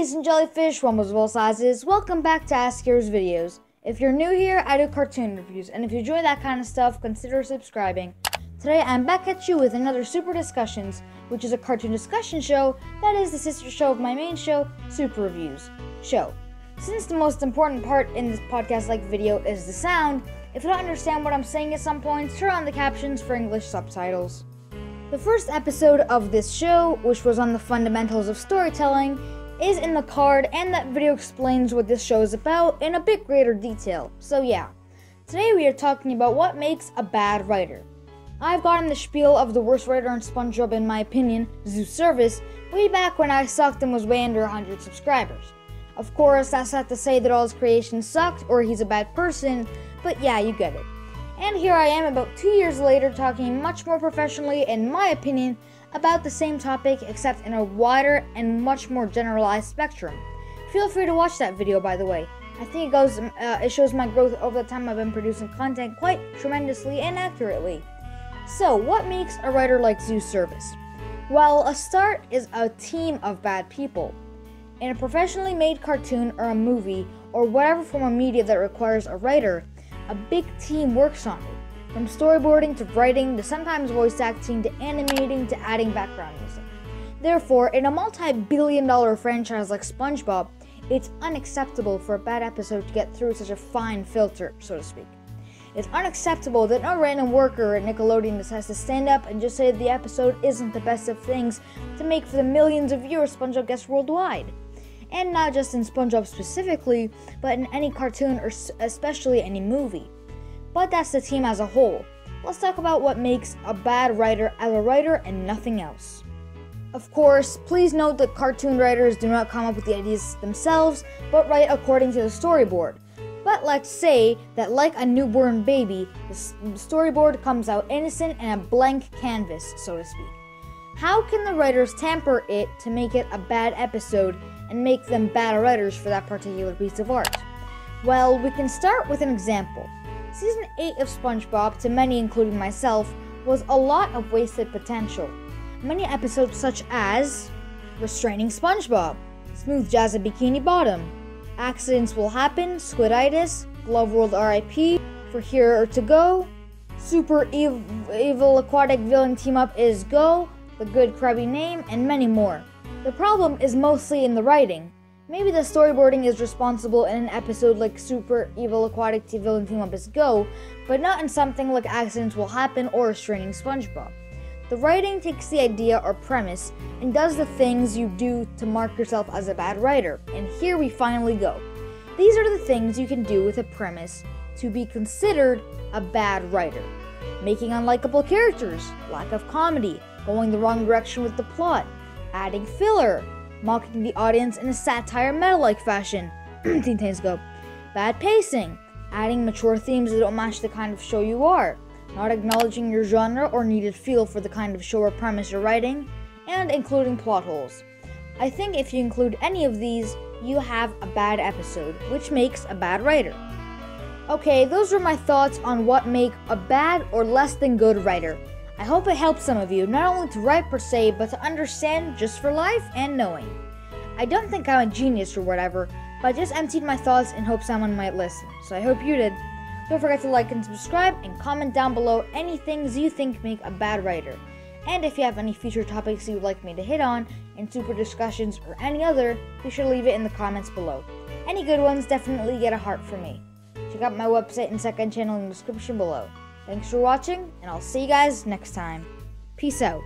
jellies and jellyfish, one of all sizes, welcome back to A.S.K's videos. If you're new here, I do cartoon reviews, and if you enjoy that kind of stuff, consider subscribing. Today, I'm back at you with another Super Discussions, which is a cartoon discussion show that is the sister show of my main show, Super Reviews show. Since the most important part in this podcast-like video is the sound, if you don't understand what I'm saying at some points, turn on the captions for English subtitles. The first episode of this show, which was on the fundamentals of storytelling, is in the card, and that video explains what this show is about in a bit greater detail. So yeah, today we are talking about what makes a bad writer. I've gotten the spiel of the worst writer on SpongeBob in my opinion, Zeus Service, way back when I sucked and was way under 100 subscribers. Of course, that's not to say that all his creations sucked or he's a bad person, but yeah, you get it. And here I am about 2 years later talking much more professionally, in my opinion, about the same topic except in a wider and much more generalized spectrum. Feel free to watch that video, by the way. I think it shows my growth over the time I've been producing content quite tremendously and accurately. So, what makes a writer like Zeus Service? Well, a start is a team of bad people. In a professionally made cartoon or a movie or whatever form of media that requires a writer, a big team works on it, from storyboarding to writing to sometimes voice acting to animating to adding background music. Therefore, in a multi-billion-dollar franchise like SpongeBob, it's unacceptable for a bad episode to get through such a fine filter, so to speak. It's unacceptable that no random worker at Nickelodeon has to stand up and just say the episode isn't the best of things to make for the millions of viewers SpongeBob gets worldwide. And not just in SpongeBob specifically, but in any cartoon or especially any movie. But that's the team as a whole. Let's talk about what makes a bad writer as a writer and nothing else. Of course, please note that cartoon writers do not come up with the ideas themselves, but write according to the storyboard. But let's say that like a newborn baby, the storyboard comes out innocent and a blank canvas, so to speak. How can the writers tamper it to make it a bad episode and make them bad writers for that particular piece of art? Well, we can start with an example. Season 8 of SpongeBob, to many including myself, was a lot of wasted potential. Many episodes such as Restraining SpongeBob, Smooth Jazz at Bikini Bottom, Accidents Will Happen, Squiditis, Glove World RIP, For Here or To Go, Super Evil Aquatic Villain Team Up is Go, The Good Krabby Name, and many more. The problem is mostly in the writing. Maybe the storyboarding is responsible in an episode like Super Evil Aquatic Villain Team Up is Go, but not in something like Accidents Will Happen or Restraining SpongeBob. The writing takes the idea or premise and does the things you do to mark yourself as a bad writer, and here we finally go. These are the things you can do with a premise to be considered a bad writer. Making unlikable characters, lack of comedy, going the wrong direction with the plot, adding filler, mocking the audience in a satire meta-like fashion, Teen Titans Go, bad pacing, adding mature themes that don't match the kind of show you are, not acknowledging your genre or needed feel for the kind of show or premise you're writing, and including plot holes. I think if you include any of these, you have a bad episode, which makes a bad writer. Okay, those were my thoughts on what make a bad or less than good writer. I hope it helps some of you, not only to write per se, but to understand just for life and knowing. I don't think I'm a genius or whatever, but I just emptied my thoughts in hopes someone might listen, so I hope you did. Don't forget to like and subscribe, and comment down below any things you think make a bad writer. And if you have any future topics you would like me to hit on in Super Discussions or any other, be sure to leave it in the comments below. Any good ones definitely get a heart from me. Check out my website and second channel in the description below. Thanks for watching, and I'll see you guys next time. Peace out.